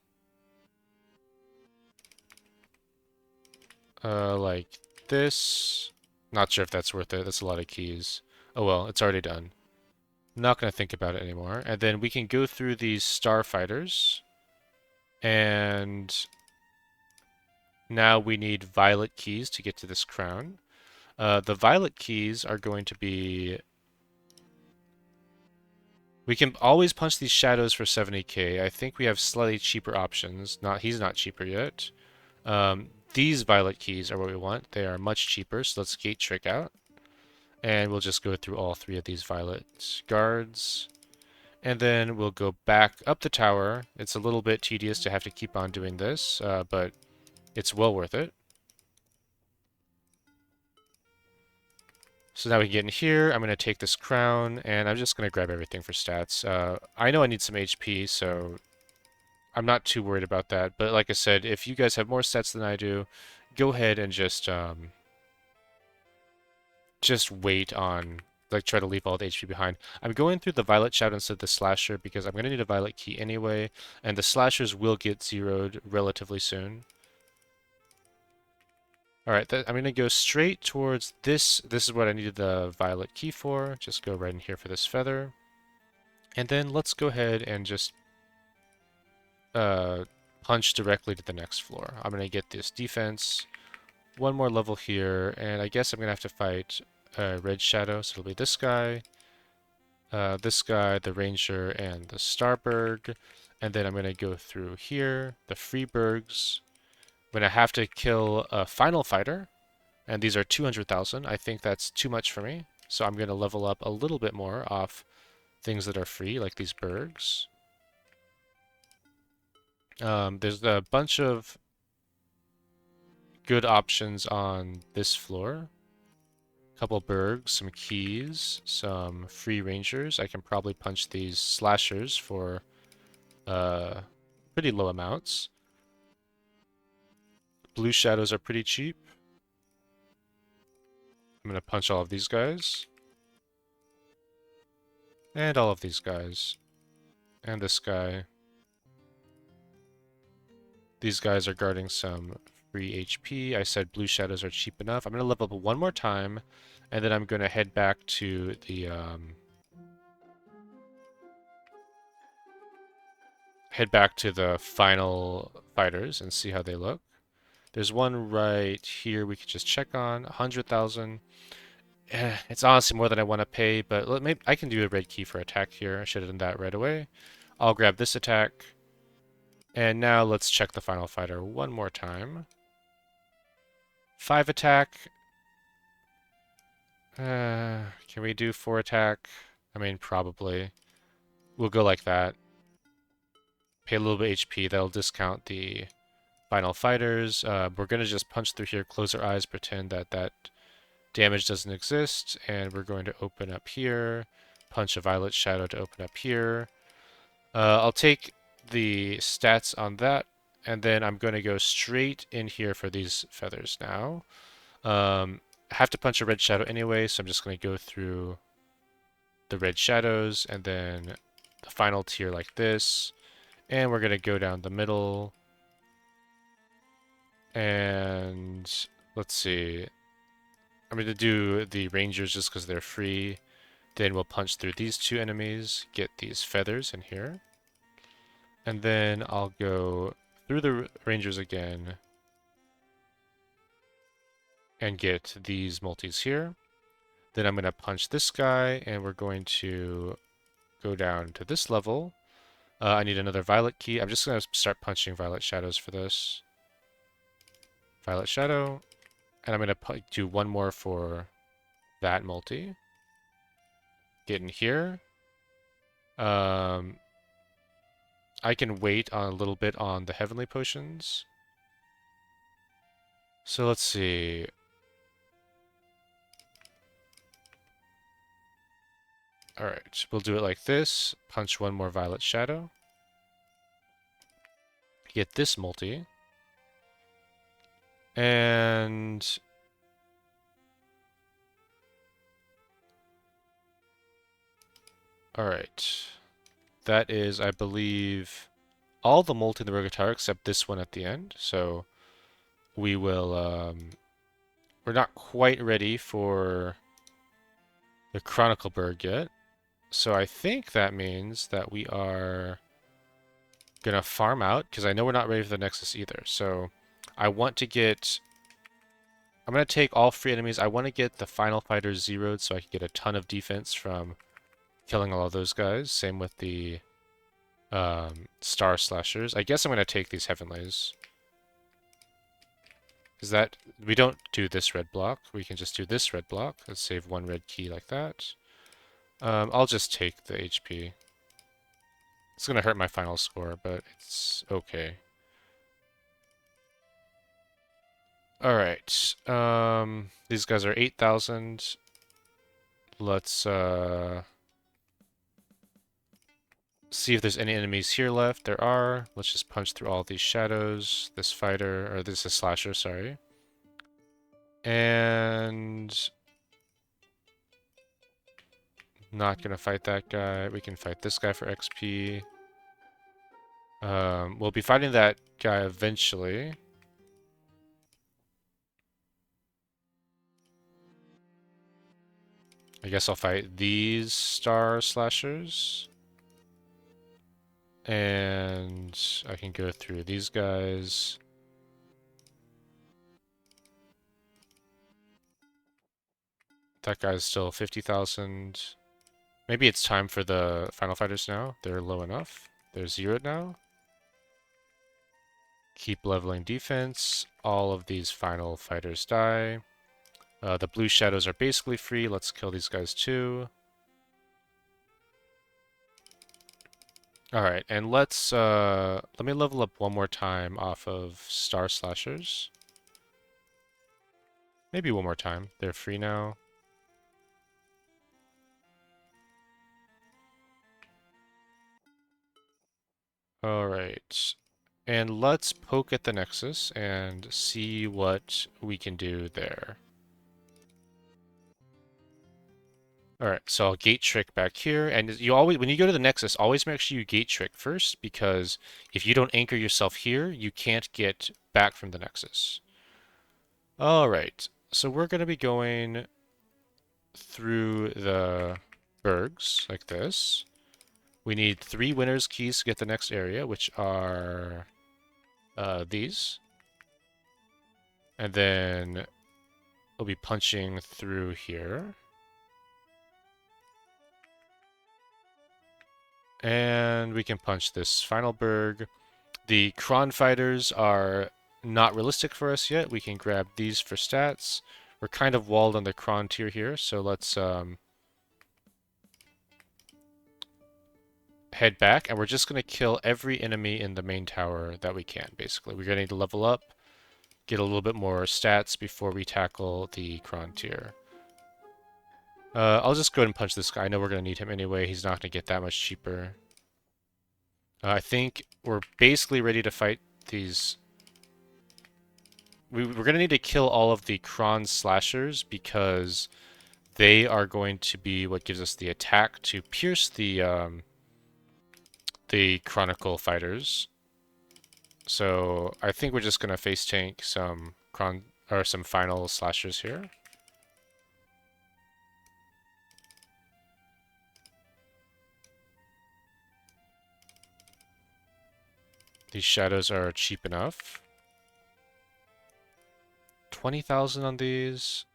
Like this. Not sure if that's worth it. That's a lot of keys. Oh well, it's already done. Not going to think about it anymore. And then we can go through these starfighters. And now we need violet keys to get to this crown. The violet keys are going to be... We can always punch these shadows for 70k. I think we have slightly cheaper options. He's not cheaper yet. These violet keys are what we want. They are much cheaper, so let's gate trick out. And we'll just go through all 3 of these violet guards. And then we'll go back up the tower. It's a little bit tedious to have to keep on doing this, but it's well worth it. So now we can get in here. I'm going to take this crown, and I'm just going to grab everything for stats. I know I need some HP, so I'm not too worried about that. But like I said, if you guys have more stats than I do, go ahead and just wait on, like, try to leave all the HP behind. I'm going through the violet shout instead of the slasher because I'm going to need a violet key anyway, and the slashers will get zeroed relatively soon. Alright, I'm going to go straight towards this. This is what I needed the violet key for. Just go right in here for this feather. And then let's go ahead and just punch directly to the next floor. I'm going to get this defense. One more level here, and I guess I'm going to have to fight Red Shadow. So it'll be this guy, the Ranger, and the Starberg. And then I'm going to go through here, the Freebergs. I'm going to have to kill a final fighter, and these are 200,000. I think that's too much for me, so I'm going to level up a little bit more off things that are free, like these Bergs. There's a bunch of good options on this floor. A couple Bergs, some keys, some free Rangers. I can probably punch these slashers for pretty low amounts. Blue shadows are pretty cheap. I'm going to punch all of these guys. And all of these guys. And this guy. These guys are guarding some free HP. I said blue shadows are cheap enough. I'm going to level up one more time. And then I'm going to head back to the... head back to the final fighters and see how they look. There's one right here we could just check on. 100,000. It's honestly more than I want to pay, but maybe I can do a red key for attack here. I should have done that right away. I'll grab this attack. And now let's check the final fighter one more time. 5 attack. Can we do 4 attack? I mean, probably. We'll go like that. Pay a little bit HP. That'll discount the final fighters. We're going to just punch through here, close our eyes, pretend that damage doesn't exist, and we're going to open up here, punch a violet shadow to open up here. I'll take the stats on that, and then I'm going to go straight in here for these feathers now. I have to punch a red shadow anyway, so I'm just going to go through the red shadows, and then the final tier like this, and we're going to go down the middle. And let's see. I'm going to do the Rangers just because they're free. Then we'll punch through these 2 enemies, get these feathers in here. And then I'll go through the Rangers again and get these multis here. Then I'm going to punch this guy, and we're going to go down to this level. I need another violet key. I'm just going to start punching violet shadows for this. Violet shadow. And I'm going to do one more for that multi. Get in here. Um, I can wait on a little bit on the heavenly potions. So let's see. Alright, we'll do it like this. Punch one more violet shadow. Get this multi. And alright. That is, I believe, all the multi in the Rogue Tower except this one at the end. So we will, we're not quite ready for the Chronicle Berg yet. So I think that means that we are gonna farm out, because I know we're not ready for the Nexus either. So I want to get... I'm gonna take all free enemies. I want to get the final fighters zeroed so I can get a ton of defense from killing all of those guys. Same with the Star Slashers. I guess I'm gonna take these Heavenlies. Is that... we don't do this red block. We can just do this red block. Let's save one red key like that. I'll just take the HP. It's gonna hurt my final score, but it's okay. Alright. These guys are 8,000. Let's see if there's any enemies here left. There are. Let's just punch through all these shadows. This fighter, or this is slasher, sorry. And not gonna fight that guy. We can fight this guy for XP. We'll be fighting that guy eventually. I guess I'll fight these Star Slashers. And I can go through these guys. That guy's still 50,000. Maybe it's time for the final fighters now. They're low enough. They're zeroed now. Keep leveling defense. All of these final fighters die. The blue shadows are basically free. Let's kill these guys too. Alright, and let me level up one more time off of Star Slashers. Maybe one more time. They're free now. Alright. And let's poke at the Nexus and see what we can do there. Alright, so I'll gate trick back here, and you always, when you go to the Nexus, always make sure you gate trick first, because if you don't anchor yourself here, you can't get back from the Nexus. Alright, so we're going to be going through the bergs, like this. We need 3 winners keys to get the next area, which are these. And then we'll be punching through here. And we can punch this final berg. The Kron fighters are not realistic for us yet. We can grab these for stats. We're kind of walled on the Kron tier here, so let's head back, and we're just going to kill every enemy in the main tower that we can, basically. We're going to need to level up, get a little bit more stats before we tackle the Kron tier. I'll just go ahead and punch this guy. I know we're going to need him anyway. He's not going to get that much cheaper. I think we're basically ready to fight these... We're going to need to kill all of the Kron slashers because they are going to be what gives us the attack to pierce the Chronicle fighters. So I think we're just going to face tank some some final slashers here. These shadows are cheap enough. 20,000 on these.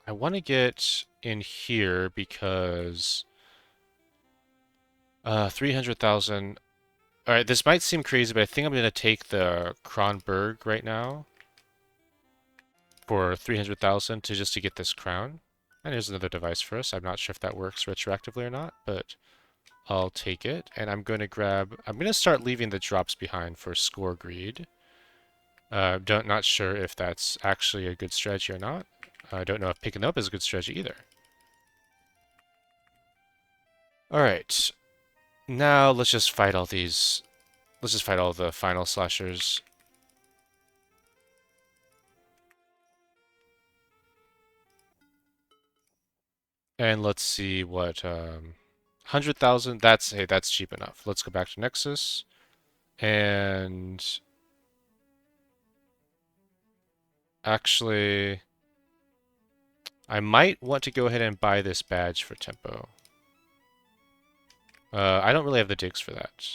I want to get in here because 300,000. All right, this might seem crazy, but I think I'm going to take the Kronberg right now. for 300,000 to just to get this crown. And here's another device for us. I'm not sure if that works retroactively or not, but I'll take it. And I'm going to start leaving the drops behind for score greed. Not sure if that's actually a good strategy or not. I don't know if picking them up is a good strategy either. Alright. Now let's just fight all these. Let's just fight all the final slashers. And let's see what 100,000, hey, that's cheap enough. Let's go back to Nexus. And actually, I might want to go ahead and buy this badge for tempo. I don't really have the digs for that.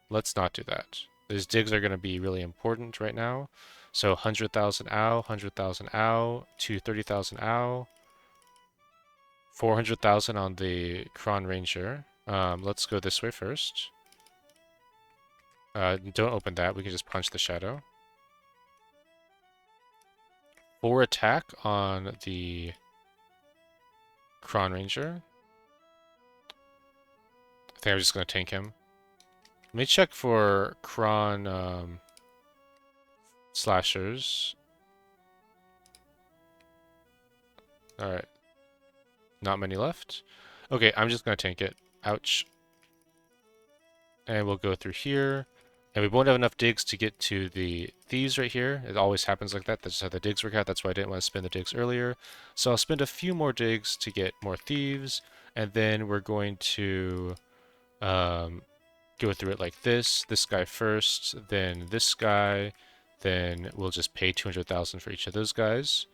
Let's not do that. These digs are going to be really important right now. So 100,000 ow, 100,000 ow, 230,000 ow, 400,000 on the Kron Ranger. Let's go this way first. Don't open that. We can just punch the shadow. 4 attack on the Kron Ranger. I think I'm just going to tank him. Let me check for Kron slashers. Alright. Not many left. Okay, I'm just going to tank it. Ouch. And we'll go through here. And we won't have enough digs to get to the thieves right here. It always happens like that. That's how the digs work out. That's why I didn't want to spend the digs earlier. So I'll spend a few more digs to get more thieves. And then we're going to go through it like this. This guy first, then this guy. Then we'll just pay 200,000 for each of those guys.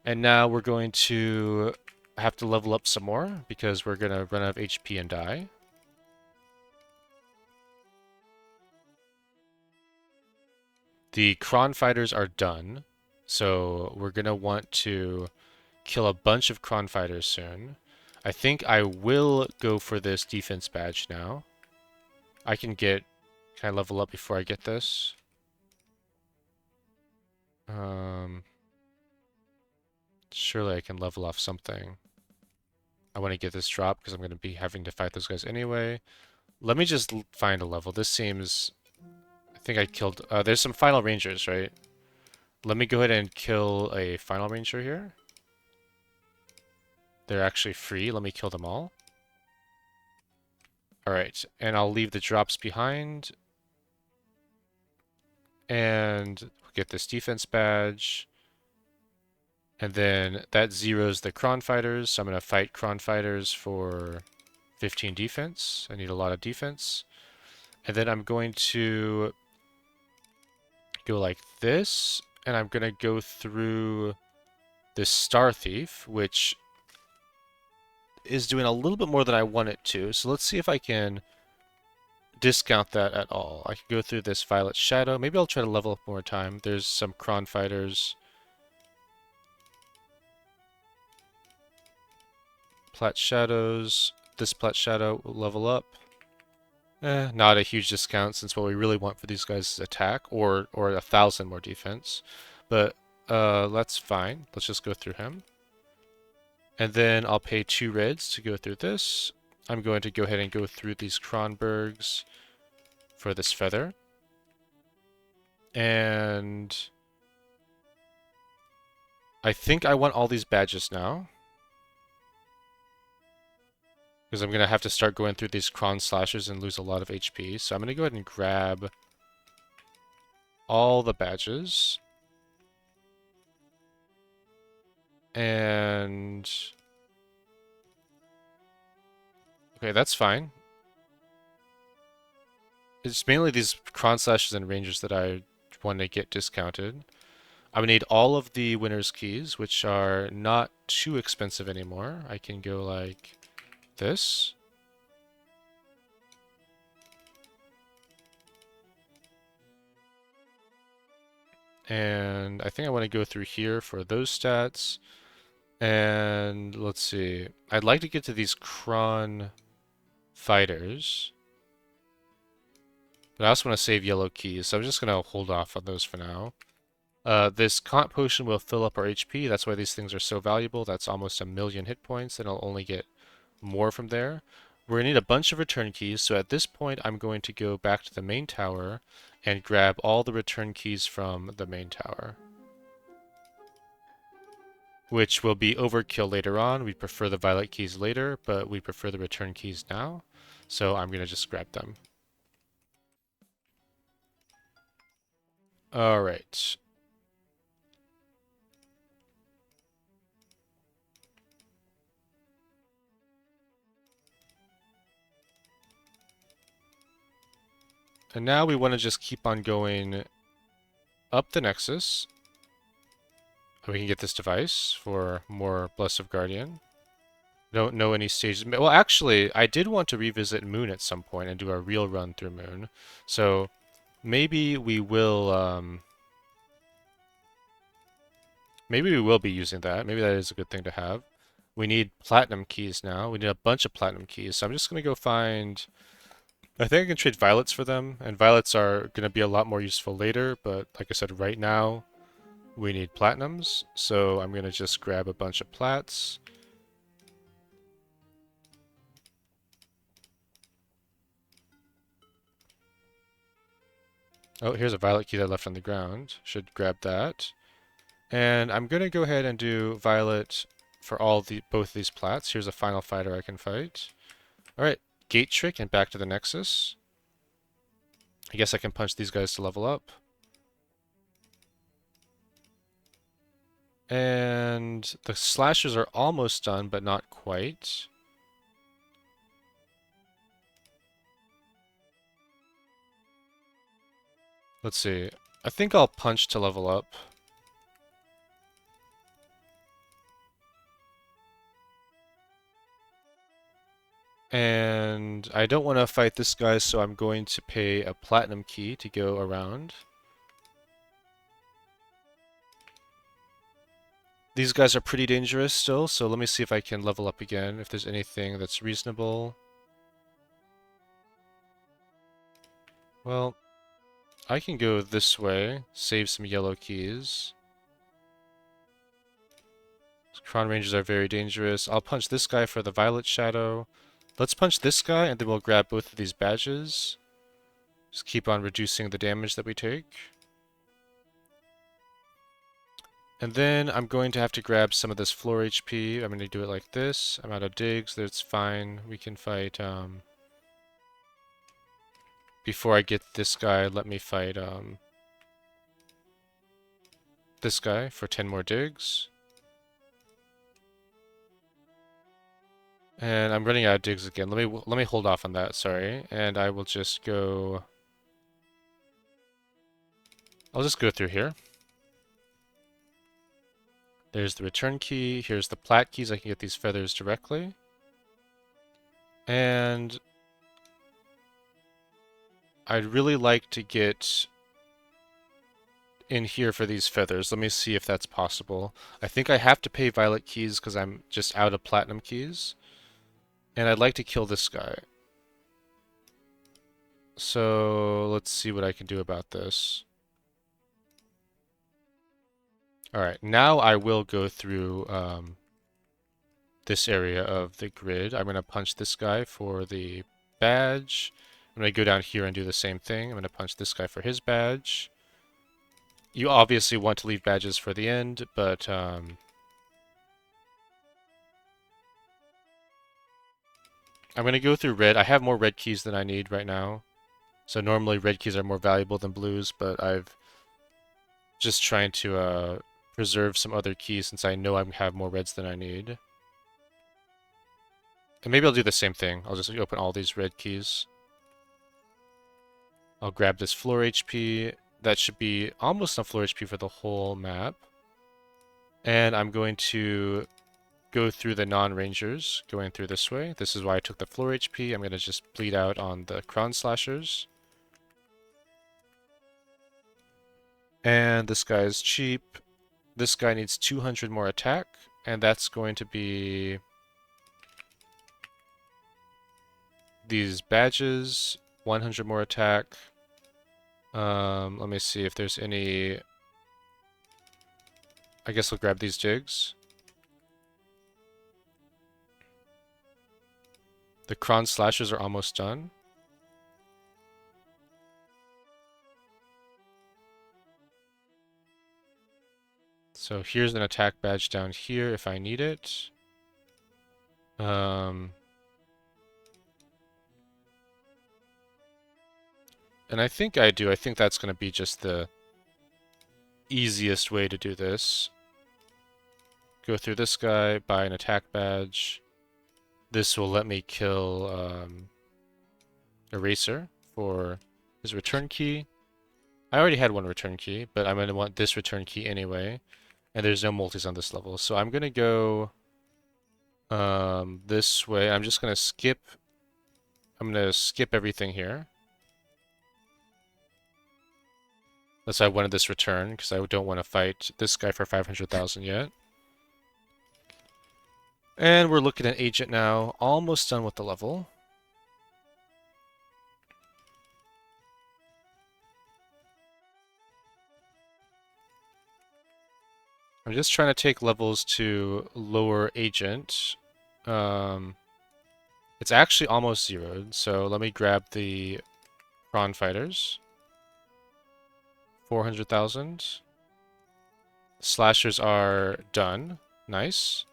And now we're going to have to level up some more because we're going to run out of HP and die. The Kron fighters are done, so we're going to want to kill a bunch of Kron fighters soon. I think I will go for this defense badge now. Can I level up before I get this? Surely I can level off something. I want to get this drop because I'm going to be having to fight those guys anyway. Let me just find a level. This seems... I think I killed... there's some final rangers, right? Let me go ahead and kill a final ranger here. They're actually free. Let me kill them all. Alright, and I'll leave the drops behind. And get this defense badge. And then that zeroes the Kron fighters. So I'm going to fight Kron fighters for 15 defense. I need a lot of defense. And then I'm going to go like this. And I'm going to go through this Star Thief, which is doing a little bit more than I want it to. So let's see if I can discount that at all. I can go through this Violet Shadow. Maybe I'll try to level up more time. There's some Kron fighters. Plat Shadows. This Plat Shadow will level up. Not a huge discount since what we really want for these guys is attack or 1,000 more defense. But that's fine. Let's just go through him. And then I'll pay 2 reds to go through this. I'm going to go ahead and go through these Kronbergs for this feather. And I think I want all these badges now. Because I'm going to have to start going through these Kron slashers and lose a lot of HP. So I'm going to go ahead and grab all the badges. And... okay, that's fine. It's mainly these Kron slashers and rangers that I want to get discounted. I'm going to need all of the winner's keys, which are not too expensive anymore. I can go like this. And I think I want to go through here for those stats. And let's see. I'd like to get to these Kron fighters. But I also want to save yellow keys, so I'm just going to hold off on those for now. This comp potion will fill up our HP. That's why these things are so valuable. That's almost 1,000,000 hit points, and I'll only get more from there. We're gonna need a bunch of return keys, so at this point I'm going to go back to the main tower and grab all the return keys from the main tower, which will be overkill later on. We prefer the violet keys later, but we prefer the return keys now, so I'm gonna just grab them. All right. And now we want to just keep on going up the Nexus. We can get this device for more Blessed Guardian. Don't know any stages. Well, actually, I did want to revisit Moon at some point and do a real run through Moon. So maybe we will, maybe we will be using that. Maybe that is a good thing to have. We need platinum keys now. We need a bunch of platinum keys. So I'm just going to go find... I think I can trade violets for them, and violets are going to be a lot more useful later, but like I said, right now we need platinums, so I'm going to just grab a bunch of plats. Oh, here's a violet key that I left on the ground. Should grab that. And I'm going to go ahead and do violet for both these plats. Here's a final fighter I can fight. Alright, gate trick and back to the Nexus. I guess I can punch these guys to level up. And the slashers are almost done, but not quite. Let's see. I think I'll punch to level up. And I don't want to fight this guy, so I'm going to pay a platinum key to go around. These guys are pretty dangerous still, so let me see if I can level up again, if there's anything that's reasonable. Well, I can go this way, save some yellow keys. Cron Rangers are very dangerous. I'll punch this guy for the Violet Shadow. Let's punch this guy, and then we'll grab both of these badges. Just keep on reducing the damage that we take. And then I'm going to have to grab some of this floor HP. I'm going to do it like this. I'm out of digs. That's fine. We can fight... Before I get this guy, let me fight this guy for 10 more digs. And I'm running out of digs again. Let me hold off on that, sorry. And I will just go... I'll just go through here. There's the return key. Here's the plat keys. I can get these feathers directly. And I'd really like to get in here for these feathers. Let me see if that's possible. I think I have to pay violet keys because I'm just out of platinum keys. And I'd like to kill this guy. So let's see what I can do about this. Alright, now I will go through this area of the grid. I'm going to punch this guy for the badge. I'm going to go down here and do the same thing. I'm going to punch this guy for his badge. You obviously want to leave badges for the end, but I'm going to go through red. I have more red keys than I need right now. So normally red keys are more valuable than blues, but I've just trying to preserve some other keys since I know I have more reds than I need. And maybe I'll do the same thing. I'll just open all these red keys. I'll grab this floor HP. That should be almost enough floor HP for the whole map. And I'm going to go through the non-rangers, going through this way. This is why I took the floor HP. I'm going to just bleed out on the Crown Slashers. And this guy is cheap. This guy needs 200 more attack, and that's going to be these badges, 100 more attack. Let me see if there's any I guess we'll grab these jigs. The Kron slashers are almost done. So here's an attack badge down here if I need it. And I think I do. I think that's going to be just the easiest way to do this. Go through this guy, buy an attack badge. This will let me kill Eraser for his return key. I already had one return key, but I'm going to want this return key anyway. And there's no multis on this level. So I'm going to go this way. I'm just going to skip. I'm going to skip everything here. That's why I wanted this return, because I don't want to fight this guy for 500,000 yet. And we're looking at Agent now. Almost done with the level. I'm just trying to take levels to lower Agent. It's actually almost zeroed, so let me grab the Prawn Fighters. 400,000. Slashers are done. Nice.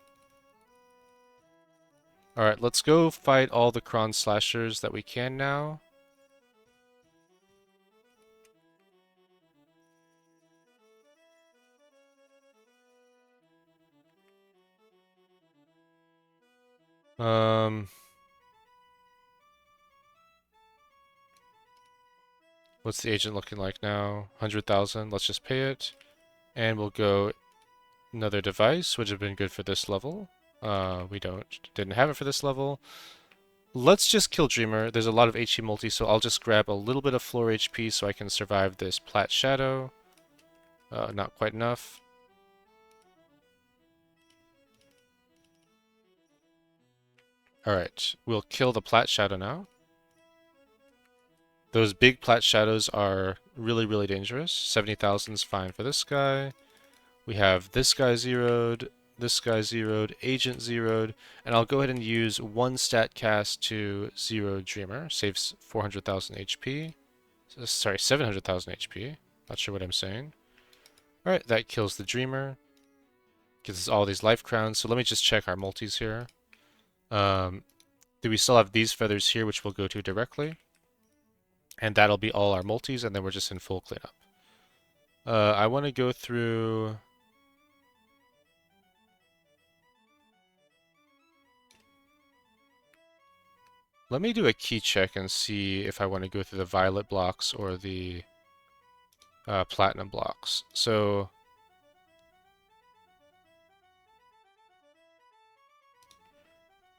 Alright, let's go fight all the Kron Slashers that we can now. What's the agent looking like now? 100,000. Let's just pay it. And we'll go another device, which would have been good for this level. We didn't have it for this level. Let's just kill Dreamer. There's a lot of HP multi, so I'll just grab a little bit of floor HP so I can survive this Plat Shadow. Not quite enough. Alright, we'll kill the Plat Shadow now. Those big Plat Shadows are really, really dangerous. 70,000 is fine for this guy. We have this guy zeroed, Agent zeroed, and I'll go ahead and use one stat cast to zero Dreamer. Saves 400,000 HP. Sorry, 700,000 HP. Not sure what I'm saying. Alright, that kills the Dreamer. Gives us all these life crowns. So let me just check our multis here. Do we still have these feathers here, which we'll go to directly? And that'll be all our multis, and then we're just in full cleanup. I want to go through... Let me do a key check and see if I want to go through the violet blocks or the platinum blocks. So...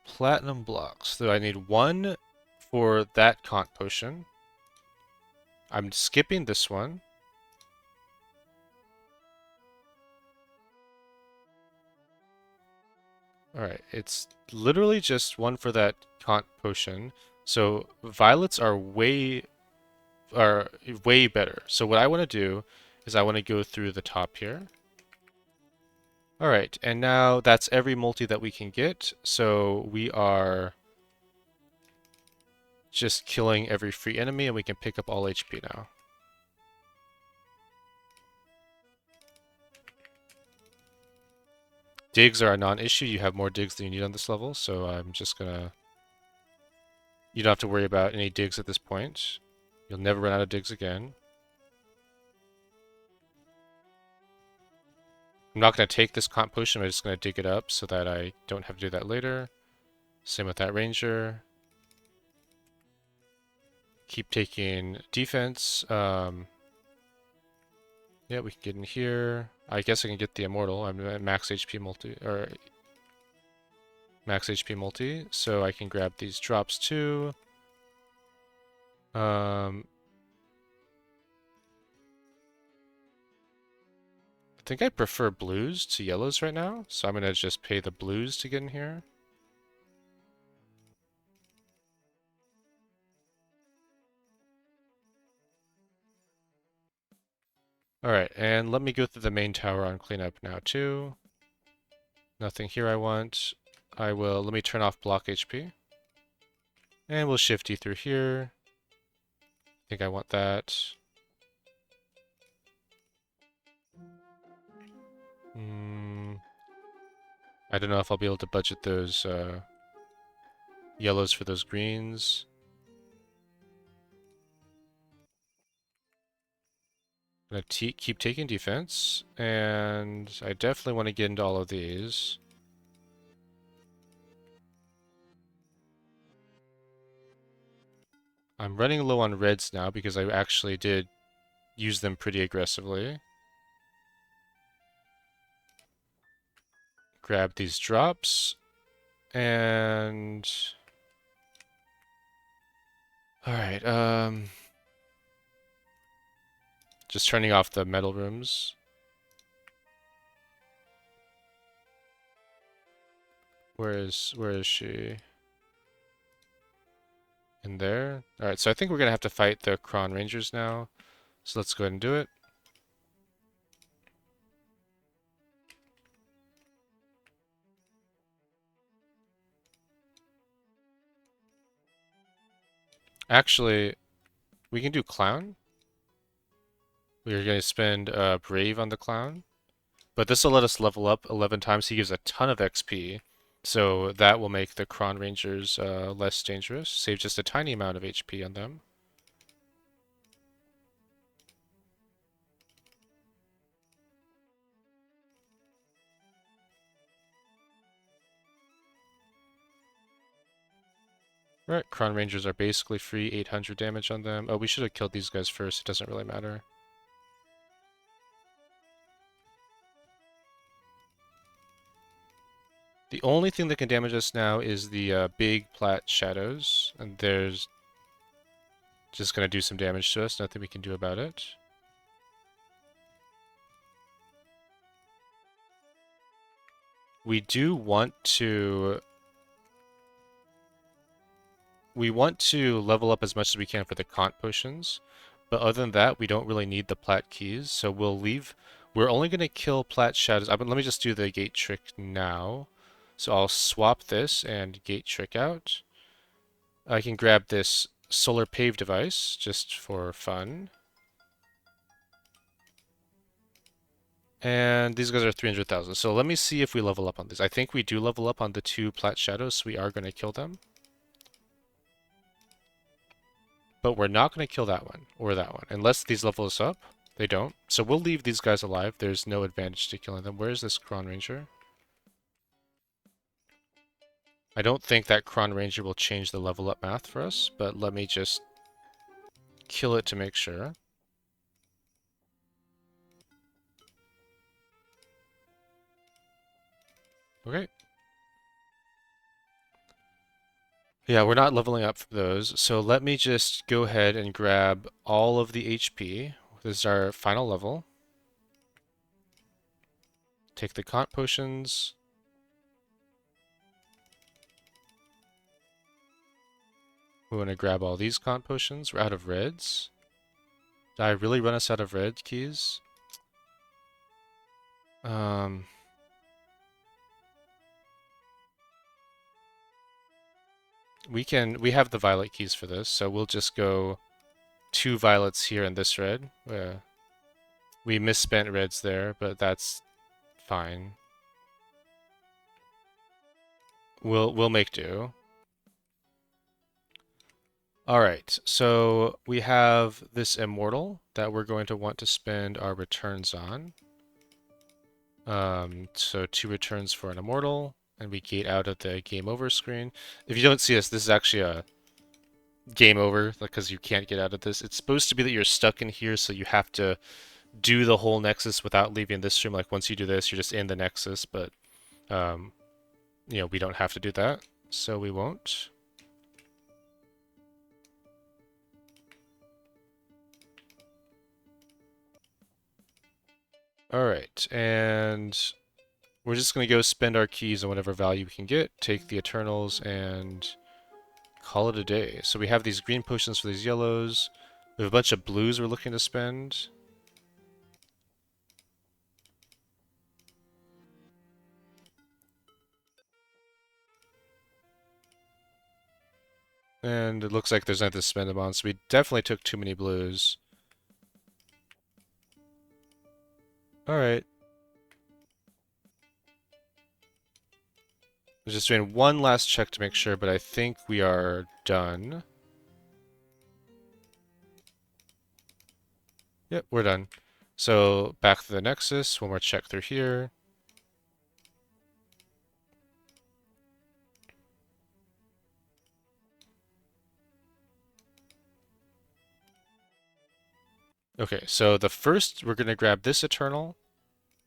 Platinum blocks. So I need one for that Kant potion. I'm skipping this one. Alright, it's literally just one for that Kant potion. So violets are way better. So what I want to do is I want to go through the top here. Alright, and now that's every multi that we can get. So we are just killing every free enemy, and we can pick up all HP now. Digs are a non-issue. You have more digs than you need on this level, so I'm just gonna... You don't have to worry about any digs at this point. You'll never run out of digs again. I'm not going to take this comp potion, I'm just going to dig it up so that I don't have to do that later. Same with that ranger. Keep taking defense. Yeah, we can get in here. I guess I can get the immortal. I'm at max HP multi, or max HP multi, so I can grab these drops too. I think I prefer blues to yellows right now, so I'm gonna just pay the blues to get in here. Alright, and let me go through the main tower on cleanup now too. Nothing here I want. Let me turn off block HP. And we'll shift you through here. I think I want that. I don't know if I'll be able to budget those yellows for those greens. I'm gonna keep taking defense, and I definitely want to get into all of these. I'm running low on reds now because I actually did use them pretty aggressively. Grab these drops, and... Alright, just turning off the metal rooms. Where is she? In there? Alright, so I think we're gonna have to fight the Kron Rangers now. So let's go ahead and do it. Actually, we can do Clown. We're going to spend Brave on the Clown. But this will let us level up 11 times. He gives a ton of XP. So that will make the Kron Rangers less dangerous. Save just a tiny amount of HP on them. Right, Kron Rangers are basically free, 800 damage on them. Oh, we should have killed these guys first. It doesn't really matter. The only thing that can damage us now is the big plat shadows, and there's just going to do some damage to us. Nothing we can do about it. We do want to... We want to level up as much as we can for the Kant potions, but other than that, we don't really need the plat keys, so we'll leave... We're only going to kill plat shadows. Let me just do the gate trick now. So I'll swap this and gate trick out. I can grab this solar pave device just for fun. And these guys are 300,000. So let me see if we level up on these. I think we do level up on the two plat shadows, so we are going to kill them. But we're not going to kill that one or that one unless these level us up. They don't. So we'll leave these guys alive. There's no advantage to killing them. Where is this Kron Ranger? I don't think that Kron Ranger will change the level up math for us, but let me just kill it to make sure. Okay. Yeah, we're not leveling up for those, so let me just go ahead and grab all of the HP. This is our final level. Take the Kant potions. We want to grab all these Kant potions. We're out of reds. Did I really run us out of red keys? We have the violet keys for this, so we'll just go 2 violets here and this red. We misspent reds there, but that's fine. We'll make do. Alright, so we have this immortal that we're going to want to spend our returns on. So 2 returns for an immortal, and we gate out of the game over screen. If you don't see this is actually a game over, because you can't get out of this. It's supposed to be that you're stuck in here, so you have to do the whole Nexus without leaving this room. Like, once you do this, you're just in the Nexus, but, we don't have to do that, so we won't. Alright, and we're just going to go spend our keys on whatever value we can get, take the Eternals, and call it a day. So we have these green potions for these yellows. We have a bunch of blues we're looking to spend. And it looks like there's nothing to spend them on, so we definitely took too many blues. Alright. I'm just doing one last check to make sure, but I think we are done. Yep, we're done. So back to the Nexus, one more check through here. Okay, so the first, we're going to grab this Eternal,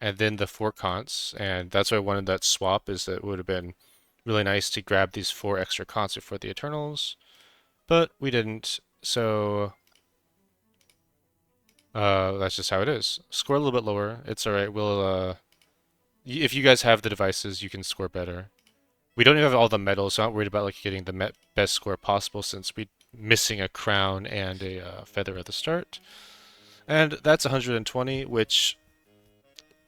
and then the 4 Cons, and that's why I wanted that swap, is that it would have been really nice to grab these 4 extra Cons before the Eternals, but we didn't, so that's just how it is. Score a little bit lower, it's alright, if you guys have the devices, you can score better. We don't have all the medals, so I'm not worried about like getting the best score possible since we're missing a crown and a feather at the start. And that's 120, which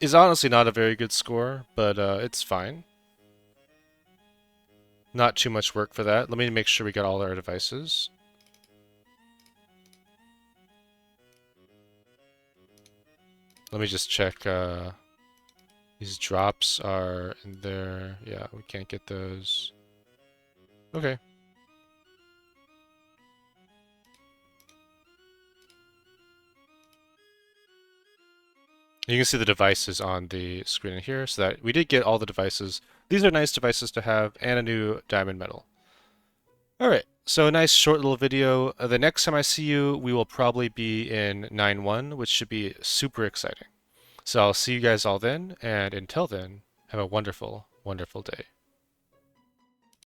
is honestly not a very good score, but it's fine. Not too much work for that. Let me make sure we got all our devices. Let me just check. These drops are in there. Yeah, we can't get those. Okay. You can see the devices on the screen in here, so that we did get all the devices. These are nice devices to have, and a new diamond medal. Alright, so a nice short little video. The next time I see you, we will probably be in 9.1, which should be super exciting. So I'll see you guys all then, and until then, have a wonderful, wonderful day.